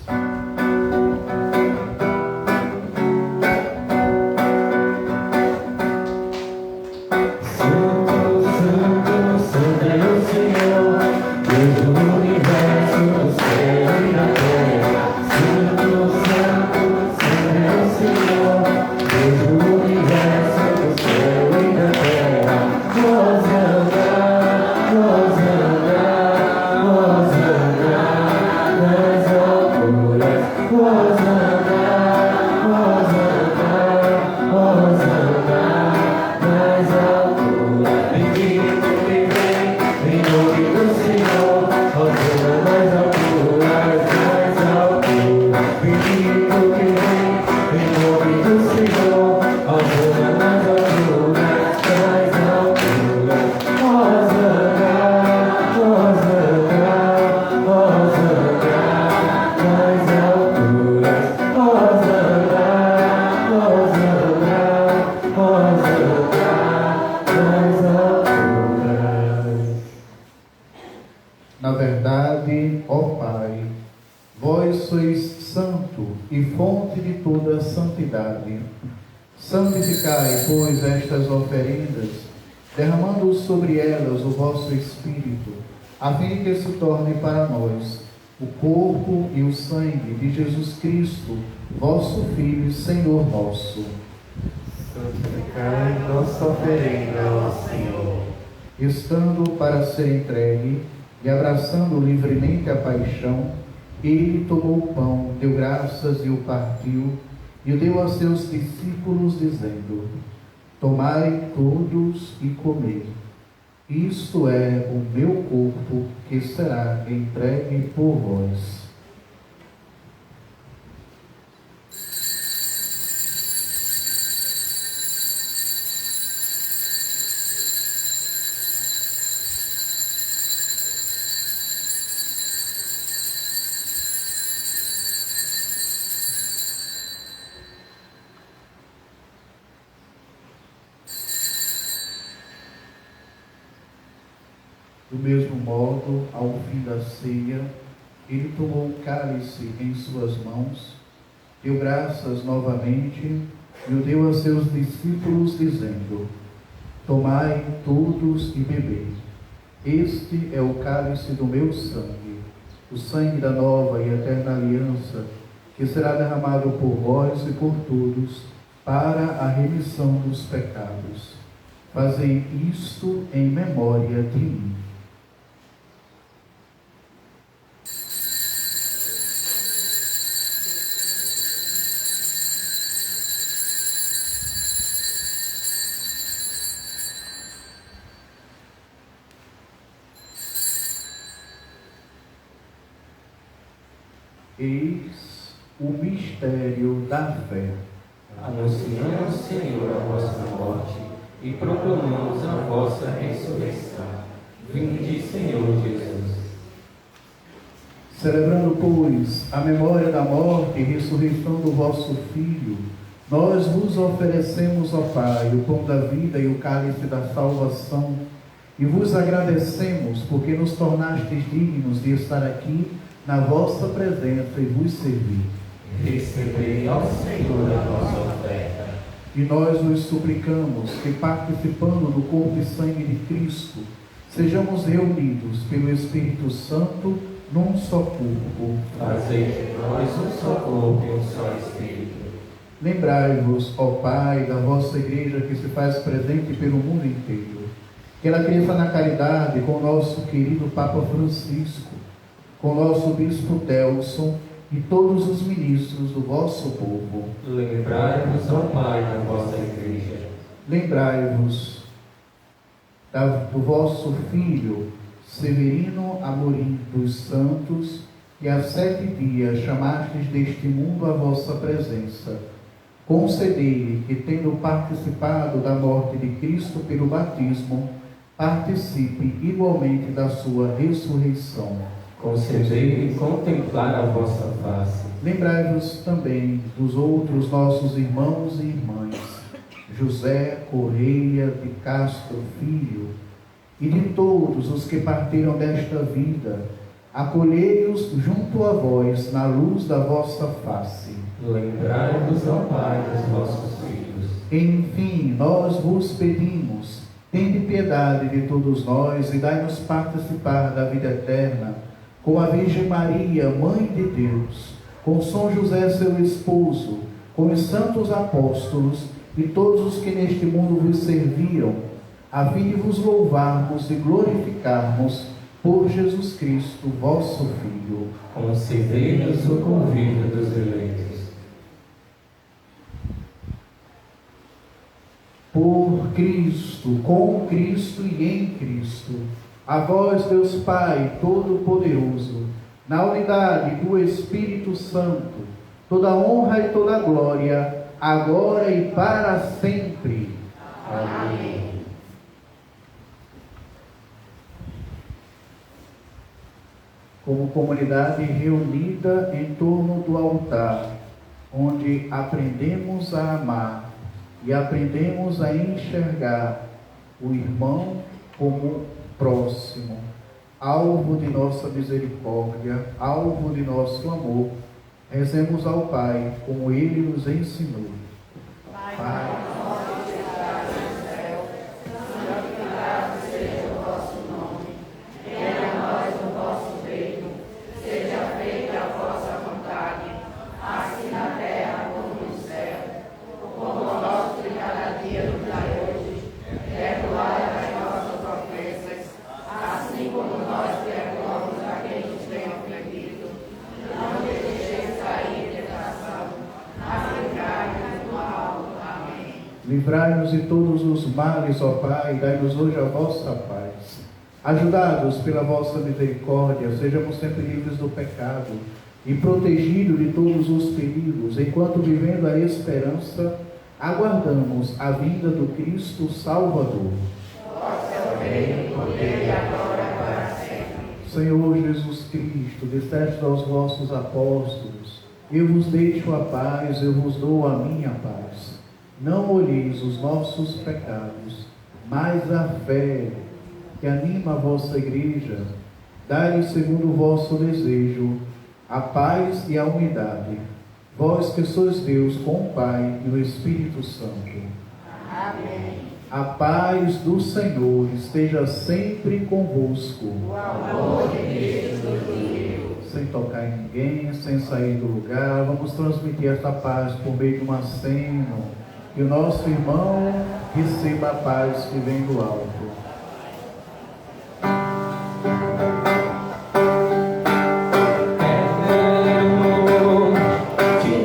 Na verdade, ó Pai, vós sois santo e fonte de toda santidade. Santificai, pois, estas oferendas, derramando sobre elas o vosso Espírito, a fim de que se torne para nós o corpo e o sangue de Jesus Cristo, vosso Filho e Senhor nosso. Santificai nossa oferenda ao Senhor. Estando para ser entregue e abraçando livremente a paixão, ele tomou o pão, deu graças e o partiu, e o deu a seus discípulos, dizendo: tomai todos e comei. Isto é o meu corpo, que será entregue por vós. Do mesmo modo, ao fim da ceia, ele tomou o cálice em suas mãos, deu graças novamente e o deu a seus discípulos, dizendo: tomai todos e bebei. Este é o cálice do meu sangue, o sangue da nova e eterna aliança, que será derramado por vós e por todos, para a remissão dos pecados. Fazei isto em memória de mim. Eis o mistério da fé. Anunciamos, Senhor, a vossa morte e proclamamos a vossa ressurreição. Vinde, Senhor Jesus. Celebrando, pois, a memória da morte e ressurreição do vosso Filho, nós vos oferecemos, ó Pai, o pão da vida e o cálice da salvação, e vos agradecemos porque nos tornastes dignos de estar aqui na vossa presença e vos servir. Recebei, ó Senhor, a nossa oferta. E nós vos suplicamos que, participando do corpo e sangue de Cristo, sejamos reunidos pelo Espírito Santo num só corpo. Fazei de nós um só corpo e um só Espírito. Lembrai-vos, ó Pai, da vossa Igreja que se faz presente pelo mundo inteiro. Que ela cresça na caridade com o nosso querido Papa Francisco, com o nosso Bispo Telson e todos os ministros do vosso povo. Lembrai-vos, ó Pai, da vossa Igreja. Lembrai-vos do vosso Filho, Severino Amorim dos Santos, que há 7 dias chamastes deste mundo à vossa presença. Concedei-lhe que, tendo participado da morte de Cristo pelo batismo, participe igualmente da sua ressurreição. Concedei-lhe contemplar a vossa face. Lembrai-vos também dos outros nossos irmãos e irmãs, José Correia de Castro Filho, e de todos os que partiram desta vida. Acolhei-os junto a vós na luz da vossa face. Lembrai-vos, ó Pai, dos vossos filhos. Enfim, nós vos pedimos, tende piedade de todos nós e dai-nos participar da vida eterna, com a Virgem Maria, Mãe de Deus, com São José, seu esposo, com os santos apóstolos e todos os que neste mundo vos serviram, a fim de vos louvarmos e glorificarmos por Jesus Cristo, vosso Filho. Concedei-nos o convívio dos eleitos. Por Cristo, com Cristo e em Cristo, a vós, Deus Pai Todo-Poderoso, na unidade do Espírito Santo, toda honra e toda glória, agora e para sempre. Amém. Como comunidade reunida em torno do altar, onde aprendemos a amar e aprendemos a enxergar o irmão como próximo, alvo de nossa misericórdia, alvo de nosso amor, rezemos ao Pai como Ele nos ensinou. Pai, livrai-nos de todos os males, ó Pai, e dai-nos hoje a vossa paz. Ajudados pela vossa misericórdia, sejamos sempre livres do pecado e protegidos de todos os perigos, enquanto, vivendo a esperança, aguardamos a vinda do Cristo Salvador. Vosso reino, poder e a glória para sempre. Senhor Jesus Cristo, disseste aos vossos apóstolos: eu vos deixo a paz, eu vos dou a minha paz. Não olheis os nossos pecados, mas a fé que anima a vossa Igreja. Dai-lhe, segundo o vosso desejo, a paz e a unidade. Vós que sois Deus com o Pai e o Espírito Santo. Amém. A paz do Senhor esteja sempre convosco. O amor de Cristo nos uniu. Sem tocar em ninguém, sem sair do lugar, vamos transmitir esta paz por meio de um aceno. Que o nosso irmão receba a paz que vem do alto. Te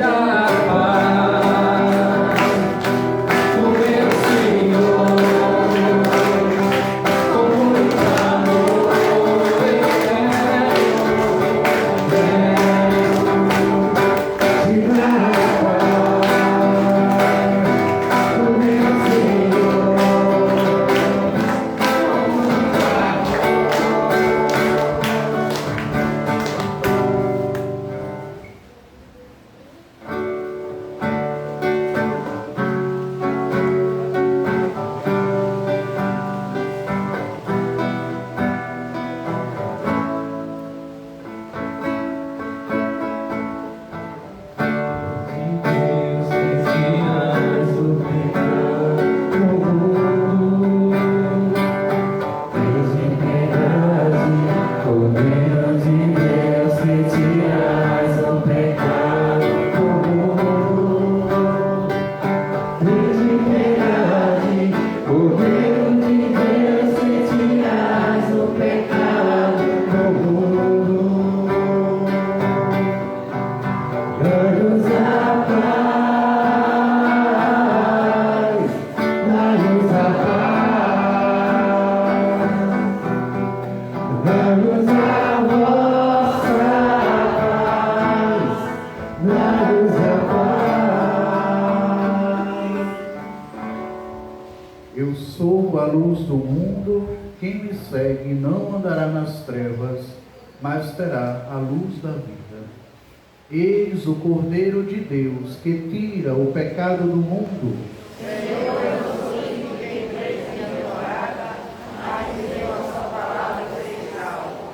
luz do mundo. Quem me segue não andará nas trevas, mas terá a luz da vida. Eis o Cordeiro de Deus, que tira o pecado do mundo. Senhor, eu não sou digno de entrar em minha morada, mas dizer a sua palavra e serei salvo.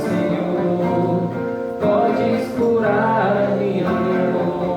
Senhor, podes curar a minha dor.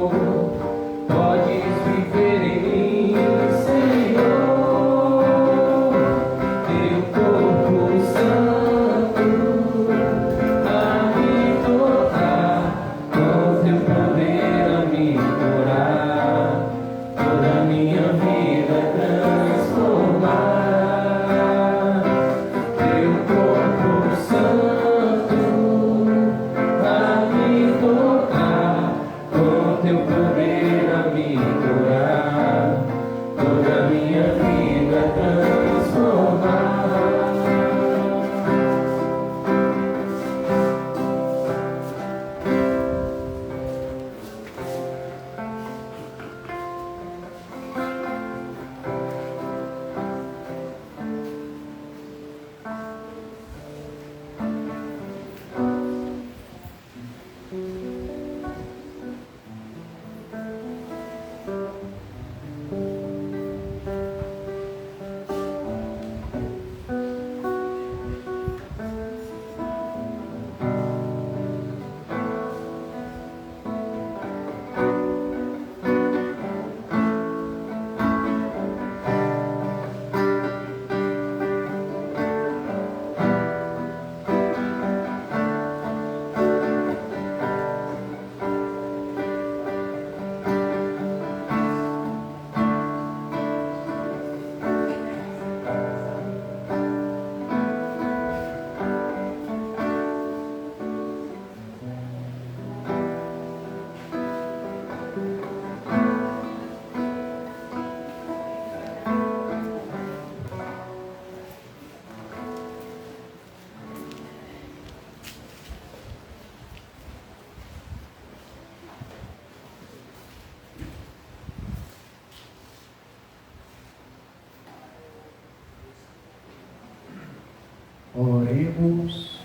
Oremos.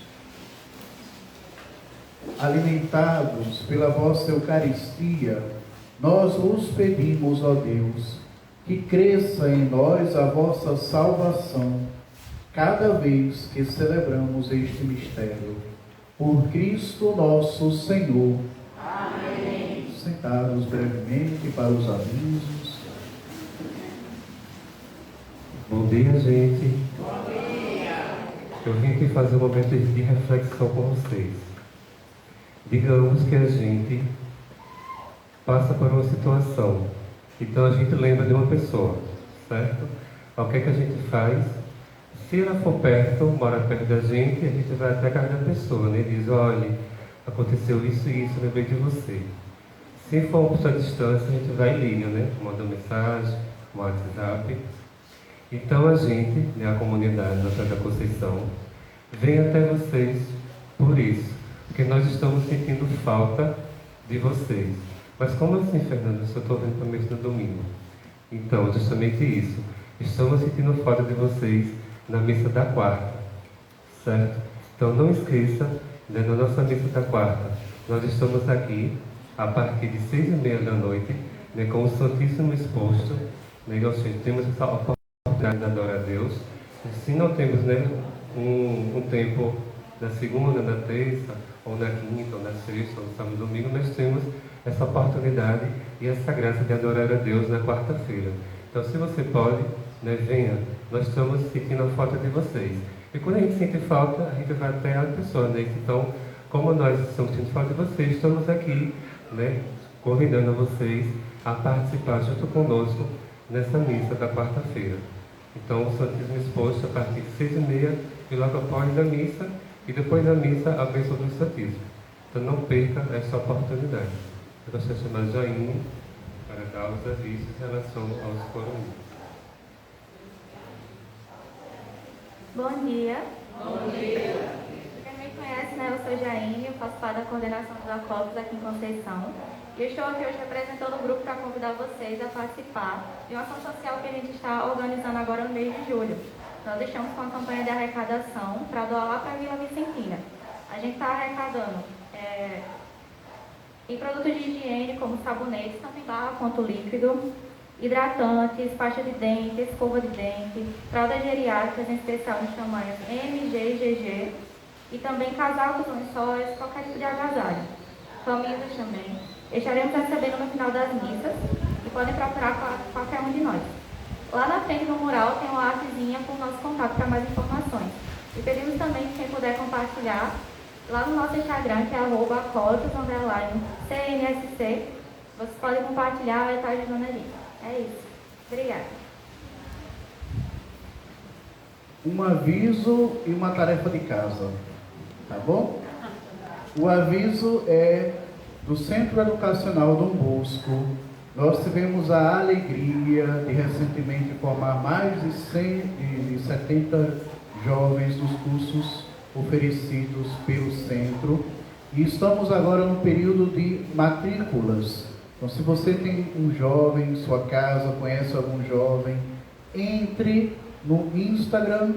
Alimentados pela vossa Eucaristia, nós vos pedimos, ó Deus, que cresça em nós a vossa salvação, cada vez que celebramos este mistério. Por Cristo nosso Senhor. Amém. Sentados brevemente para os avisos. Bom dia, gente. Bom dia. Eu vim aqui fazer um momento de reflexão com vocês. Digamos que a gente passa por uma situação, então a gente lembra de uma pessoa, certo? O que é que a gente faz? Se ela for perto, mora perto da gente, a gente vai até a casa da pessoa, né? E diz, olha, aconteceu isso e isso, lembrei de você. Se for uma pessoa à distância, a gente vai e liga, né? Manda mensagem, um WhatsApp. Então a gente, né, a comunidade da Santa Conceição, vem até vocês por isso, porque nós estamos sentindo falta de vocês. Mas como assim, Fernando? Eu só estou vendo para missa no domingo. Então, justamente isso. Estamos sentindo falta de vocês na missa da quarta, certo? Então não esqueça, né, na nossa missa da quarta, nós estamos aqui a partir de 6h30 da noite, né, com o Santíssimo exposto, né, ou seja, temos essa oportunidade de adorar a Deus. Se não temos, né, um tempo na segunda, na terça, ou na quinta, ou na sexta, ou no sábado, domingo, nós temos essa oportunidade e essa graça de adorar a Deus na quarta-feira. Então, se você pode, né, venha. Nós estamos sentindo a falta de vocês. E quando a gente sente falta, a gente vai até a pessoa, né? Então, como nós estamos sentindo falta de vocês, estamos aqui, né, convidando vocês a participar junto conosco nessa missa da quarta-feira. Então, o Santíssimo exposto a partir de 6h30 e logo após a missa, e depois da missa, a bênção do Santíssimo. Então, não perca essa oportunidade. Eu gostaria de chamar Jaine para dar os avisos em relação aos coroinhos. Bom dia. Bom dia. Quem me conhece, né? Eu sou Jaine, eu faço parte da coordenação dos acólitos aqui em Conceição. E eu estou aqui hoje representando o grupo para convidar vocês a participar de uma ação social que a gente está organizando agora no mês de julho. Nós estamos com a campanha de arrecadação para doar lá para a Vila Vicentina. A gente está arrecadando em produtos de higiene, como sabonetes, tanto em barra quanto líquido, hidratantes, pasta de dente, escova de dente, fraldas geriátricas, em especial nos tamanhos M, G e GG, e também casacos, lençóis, qualquer tipo de agasalho. Camisas também. Estaremos recebendo no final das missas e podem procurar qualquer um de nós. Lá na frente do mural tem uma artezinha com o nosso contato para mais informações. E pedimos também que quem puder compartilhar lá no nosso Instagram, que é @acólitos_CNSC, vocês podem compartilhar, vai estar ajudando a gente. É isso. Obrigada. Um aviso e uma tarefa de casa, tá bom? O aviso é do Centro Educacional Dom Bosco. Nós tivemos a alegria de recentemente formar mais de 70 jovens dos cursos oferecidos pelo centro e estamos agora no período de matrículas. Então, se você tem um jovem em sua casa, conhece algum jovem, entre no Instagram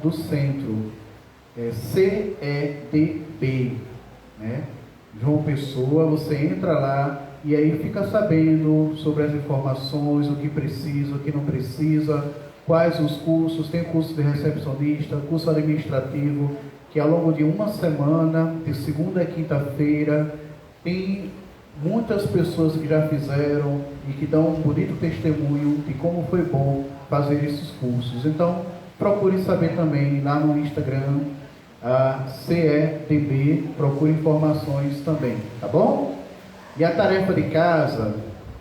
do centro, CEDB, né? João Pessoa, você entra lá e aí fica sabendo sobre as informações, o que precisa, o que não precisa, quais os cursos, tem curso de recepcionista, curso administrativo, que ao longo de uma semana, de segunda a quinta-feira, tem muitas pessoas que já fizeram e que dão um bonito testemunho de como foi bom fazer esses cursos. Então, procure saber também lá no Instagram, a CEDB, procure informações também, tá bom? E a tarefa de casa,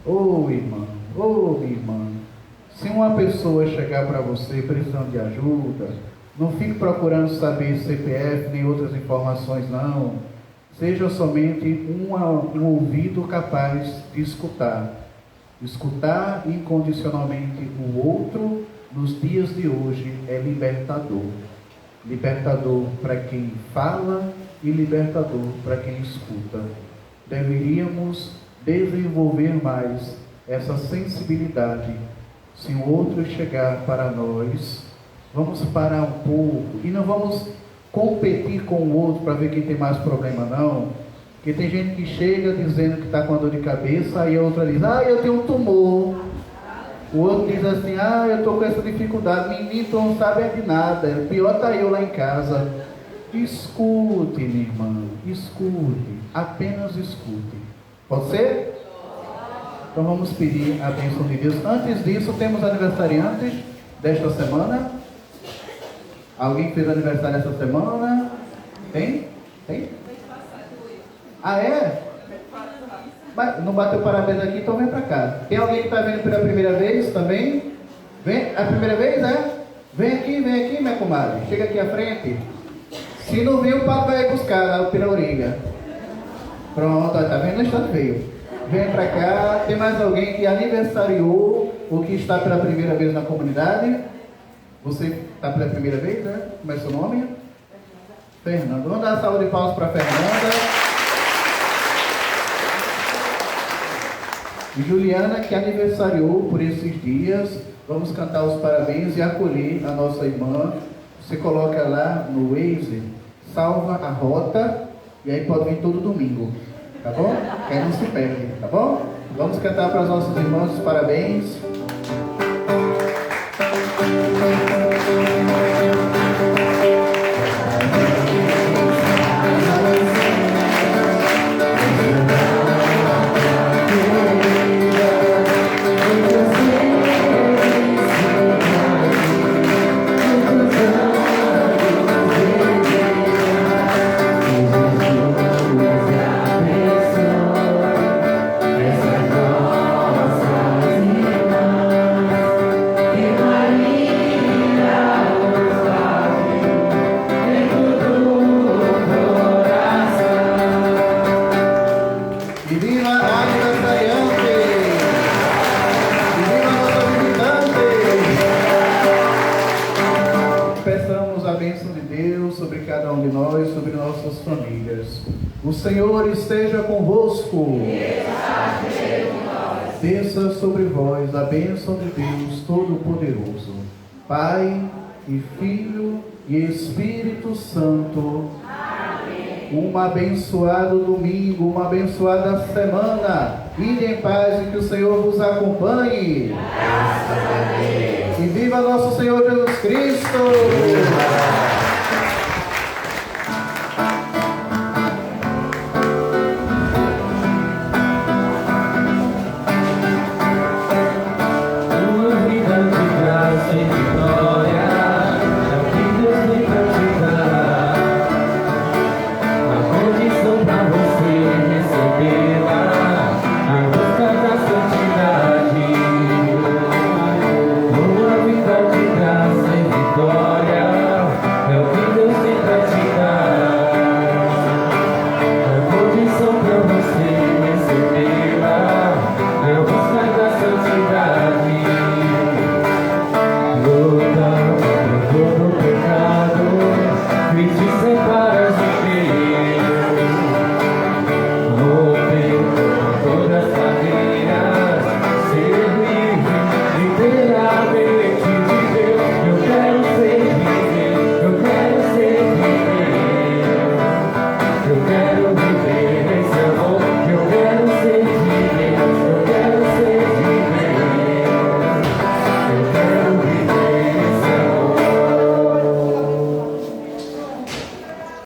irmã, irmã, se uma pessoa chegar para você precisando de ajuda, não fique procurando saber CPF nem outras informações, não. Seja somente um ouvido capaz de escutar. Escutar incondicionalmente o outro nos dias de hoje é libertador. Libertador para quem fala e libertador para quem escuta. Deveríamos desenvolver mais essa sensibilidade. Se o outro chegar para nós Vamos parar um pouco e não vamos competir com o outro para ver quem tem mais problema, não. Porque tem gente que chega dizendo que está com dor de cabeça, aí a outra diz, eu tenho um tumor. O outro diz assim, eu estou com essa dificuldade. Menino, tu não sabe de nada. Pior está eu lá em casa. Escute, minha irmã, escute. Apenas escute. Pode ser? Então vamos pedir a bênção de Deus. Antes disso, temos aniversariantes desta semana. Alguém fez aniversário essa semana? Tem? Tem? É? Mas não bateu parabéns aqui, então vem pra cá. Tem alguém que está vendo pela primeira vez também? Vem? A primeira vez, é? Vem aqui, minha comadre. Chega aqui à frente. Se não vir, o papo vai buscar pela orelha. Pronto, tá vendo? Já veio. Vem pra cá. Tem mais alguém que aniversariou ou que está pela primeira vez na comunidade? Você está pela primeira vez, né? Como é seu nome? Fernanda. Vamos dar uma salva de palmas para Fernanda. E Juliana, que aniversariou por esses dias. Vamos cantar os parabéns e acolher a nossa irmã. Você coloca lá no Waze, salva a rota, e aí pode vir todo domingo, tá bom? Que aí não se perde, tá bom? Vamos cantar para os nossos irmãos os parabéns. O Senhor esteja convosco. Desça sobre vós a bênção de Deus Todo-Poderoso, Pai e Filho e Espírito Santo. Amém. Um abençoado domingo, uma abençoada semana. Ide em paz e que o Senhor vos acompanhe. Graças a Deus. E viva nosso Senhor Jesus Cristo.